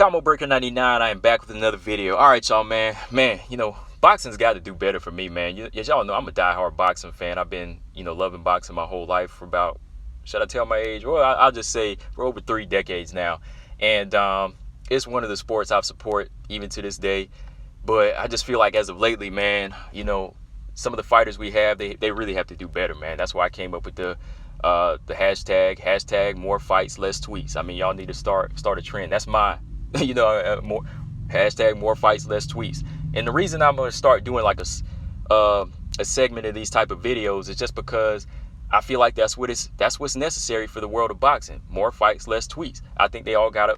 Combo Breaker 99, I am back with another video. Alright, y'all, man, boxing's got to do better for me, man. As y'all know, I'm a diehard boxing fan. I've been, loving boxing my whole life for about, should I tell my age? Well, I'll just say for over 3 decades now. And it's one of the sports I've support even to this day. But I just feel like as of lately, man, some of the fighters we have, they really have to do better, man. That's why I came up with the hashtag more fights, less tweets. I mean, y'all need to start a trend. That's my more hashtag more fights, less tweets. And the reason I'm going to start doing like a segment of these type of videos is just because I feel like that's what's necessary for the world of boxing. More fights, less tweets. I think they all got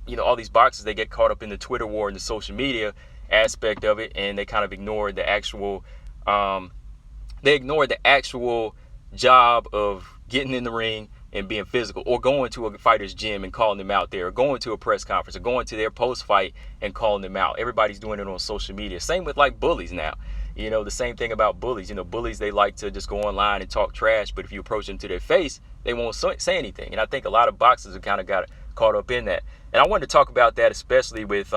to, all these boxers, they get caught up in the Twitter war and the social media aspect of it, and they kind of ignore the actual job of getting in the ring and being physical, or going to a fighter's gym and calling them out there, or going to a press conference, or going to their post-fight and calling them out. Everybody's doing it on social media. Same with like bullies now. The same thing about bullies. Bullies, they like to just go online and talk trash, but if you approach them to their face, they won't say anything. And I think a lot of boxers have kind of got caught up in that. And I wanted to talk about that, especially with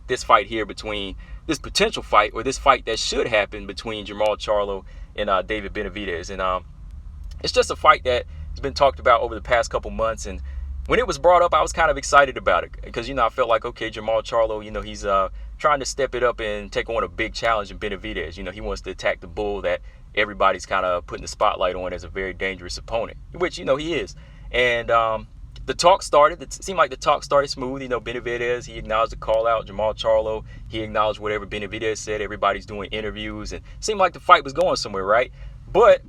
this fight here, between this potential fight, or this fight that should happen between Charlo and David Benevidaz. And it's just a fight that has been talked about over the past couple months, and when it was brought up, I was kind of excited about it because I felt like, okay, Charlo, he's trying to step it up and take on a big challenge in Benevidaz. He wants to attack the bull that everybody's kind of putting the spotlight on as a very dangerous opponent, which he is. And the talk started. It seemed like the talk started smooth. Benevidaz, he acknowledged the call out. Charlo, he acknowledged whatever Benevidaz said. Everybody's doing interviews, and it seemed like the fight was going somewhere, right? But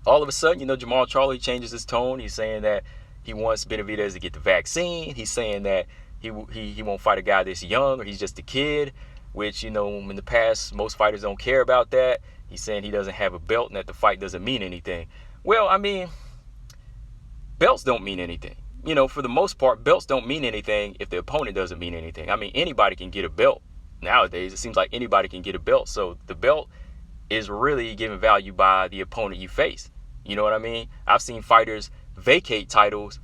all of a sudden, Charlo, he changes his tone. He's saying that he wants Benevidaz to get the vaccine. He's saying that he won't fight a guy this young, or he's just a kid, which, in the past, most fighters don't care about that. He's saying he doesn't have a belt and that the fight doesn't mean anything. Well, I mean, belts don't mean anything. For the most part, belts don't mean anything if the opponent doesn't mean anything. I mean, anybody can get a belt. Nowadays, it seems like anybody can get a belt. So the belt is really given value by the opponent you face. You know what I mean? I've seen fighters vacate titles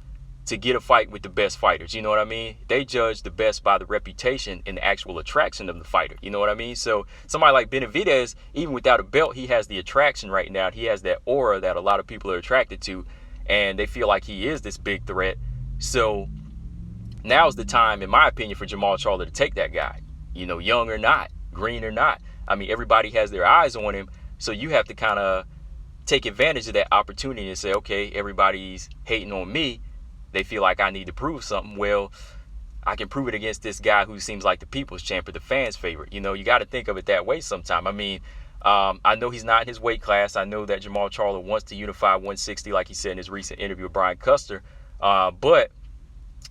to get a fight with the best fighters. You know what I mean? They judge the best by the reputation and the actual attraction of the fighter. You know what I mean? So somebody like Benevidaz, even without a belt, he has the attraction right now. He has that aura that a lot of people are attracted to, and they feel like he is this big threat. So now's the time, in my opinion, for Charlo to take that guy. Young or not, green or not. I mean, everybody has their eyes on him, so you have to kind of take advantage of that opportunity and say, okay, everybody's hating on me. They feel like I need to prove something. Well, I can prove it against this guy who seems like the people's champ or the fans' favorite. You got to think of it that way sometime. I mean, I know he's not in his weight class. I know that Charlo wants to unify 160, like he said in his recent interview with Brian Custer. But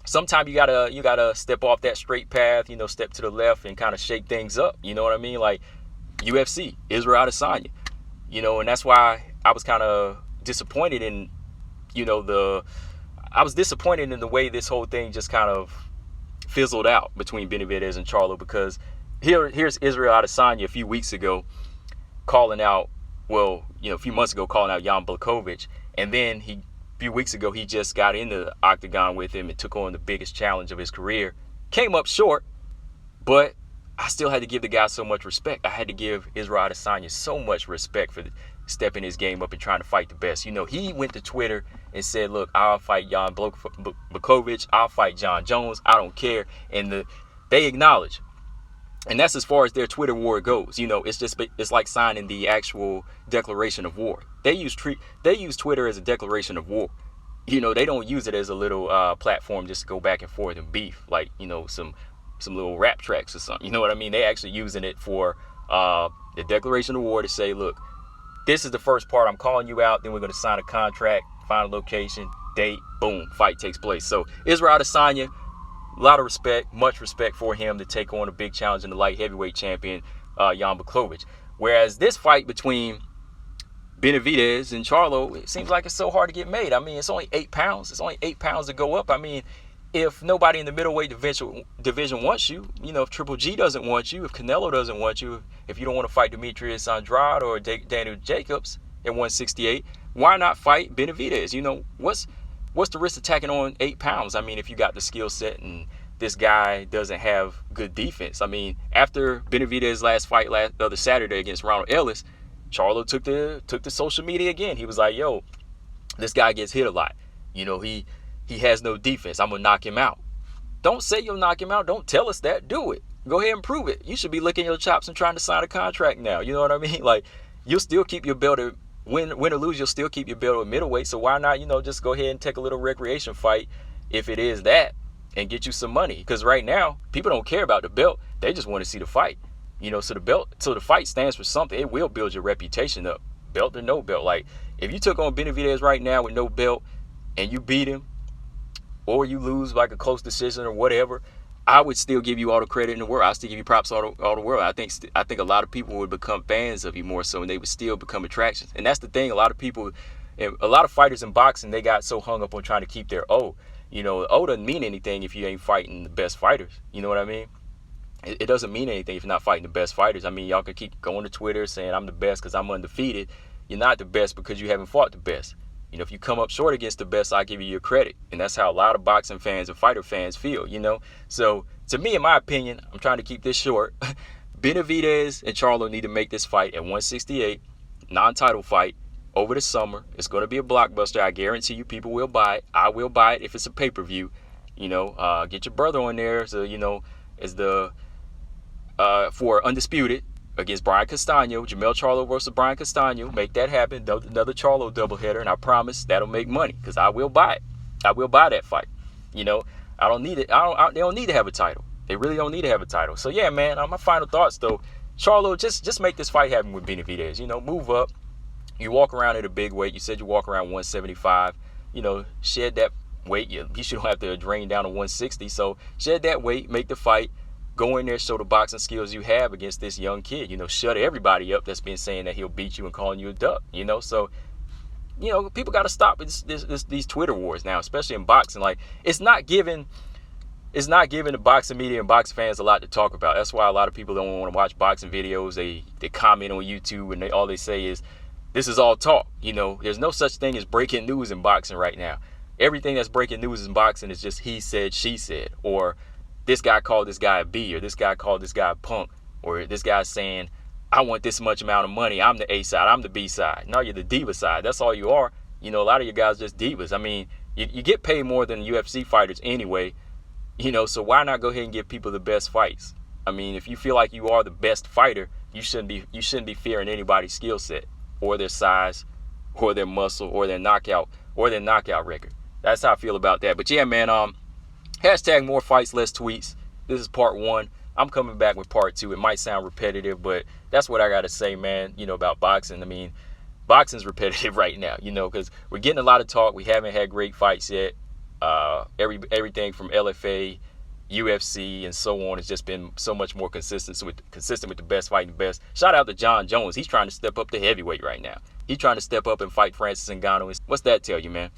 sometimes you gotta step off that straight path, step to the left and kind of shake things up. You know what I mean? Like UFC, Israel Adesanya. And that's why I was kind of disappointed in, I was disappointed in the way this whole thing just kind of fizzled out between Benevidaz and Charlo, because here's Israel Adesanya a few weeks ago calling out, a few months ago calling out Jan Blachowicz, and then a few weeks ago he just got into the octagon with him and took on the biggest challenge of his career. Came up short, but I still had to give the guy so much respect. I had to give Israel Adesanya so much respect for stepping his game up and trying to fight the best. He went to Twitter and said, look, I'll fight Jan Blachowicz. I'll fight John Jones. I don't care. And they acknowledge. And that's as far as their Twitter war goes. It's like signing the actual declaration of war. They use Twitter as a declaration of war. They don't use it as a little platform just to go back and forth and beef, like, some little rap tracks or something. You know what I mean? They actually using it for the declaration of war to say, look, this is the first part. I'm calling you out. Then we're going to sign a contract, find a location, date, boom, fight takes place. So Israel Adesanya, a lot of respect, much respect for him to take on a big challenge in the light heavyweight champion, Jan Blachowicz. Whereas this fight between Benevidaz and Charlo, it seems like it's so hard to get made. I mean, it's only 8 pounds. It's only 8 pounds to go up. I mean, if nobody in the middleweight division wants you, if Triple G doesn't want you, if Canelo doesn't want you, if you don't want to fight Demetrius Andrade or Daniel Jacobs at 168, why not fight Benevidaz? What's the risk of taking on 8 pounds? I mean, if you got the skill set and this guy doesn't have good defense. I mean, after Benevidaz' last fight the other Saturday against Ronald Ellis, Charlo took the social media again. He was like, yo, this guy gets hit a lot. You know, he has no defense. I'm going to knock him out. Don't say you'll knock him out. Don't tell us that. Do it. Go ahead and prove it. You should be licking your chops and trying to sign a contract now. You know what I mean? Like, you'll still keep your belt at win or lose. You'll still keep your belt at middleweight. So why not, just go ahead and take a little recreation fight if it is that and get you some money? Because right now, people don't care about the belt. They just want to see the fight. So the fight stands for something. It will build your reputation up, belt or no belt. Like, if you took on Benevidaz right now with no belt and you beat him, or you lose like a close decision or whatever, I would still give you all the credit in the world. I still give you props all the world. I think a lot of people would become fans of you more so, and they would still become attractions. And that's the thing. A lot of people, a lot of fighters in boxing, they got so hung up on trying to keep their O. O doesn't mean anything if you ain't fighting the best fighters. You know what I mean? It doesn't mean anything if you're not fighting the best fighters. I mean, y'all can keep going to Twitter saying I'm the best because I'm undefeated. You're not the best because you haven't fought the best. If you come up short against the best, I give you your credit. And that's how a lot of boxing fans and fighter fans feel, So, to me, in my opinion, I'm trying to keep this short. Benevidaz and Charlo need to make this fight at 168, non-title fight, over the summer. It's going to be a blockbuster. I guarantee you people will buy it. I will buy it if it's a pay-per-view. Get your brother on there, so, for Undisputed against Brian Castano, Jamel Charlo versus Brian Castano. Make that happen. Another Charlo doubleheader, and I promise that'll make money because I will buy it. I will buy that fight. I don't need it. They don't need to have a title. They really don't need to have a title. So yeah, man. My final thoughts though, Charlo, just make this fight happen with Benevidaz. Move up. You walk around at a big weight. You said you walk around 175. Shed that weight. You should have to drain down to 160. So shed that weight. Make the fight. Go in there, show the boxing skills you have against this young kid. Shut everybody up that's been saying that he'll beat you and calling you a duck. So, people got to stop these Twitter wars now, especially in boxing. Like, it's not giving the boxing media and boxing fans a lot to talk about. That's why a lot of people don't want to watch boxing videos. They comment on YouTube and all they say is, this is all talk. There's no such thing as breaking news in boxing right now. Everything that's breaking news in boxing is just he said, she said, or this guy called this guy a B, or this guy called this guy a punk, or this guy's saying, I want this much amount of money. I'm the A side. I'm the B side. No, you're the diva side. That's all you are. A lot of you guys are just divas. I mean, you get paid more than UFC fighters anyway, so why not go ahead and give people the best fights? I mean, if you feel like you are the best fighter, you shouldn't be fearing anybody's skill set or their size or their muscle or their knockout record. That's how I feel about that. But yeah, man, hashtag more fights, less tweets. This is part 1. I'm coming back with part 2. It might sound repetitive, but that's what I got to say, man, about boxing. I mean, boxing's repetitive right now, because we're getting a lot of talk. We haven't had great fights yet. Everything from LFA, UFC, and so on has just been so much more consistent with the best fighting the best. Shout out to John Jones. He's trying to step up to heavyweight right now. He's trying to step up and fight Francis Ngannou. What's that tell you, man?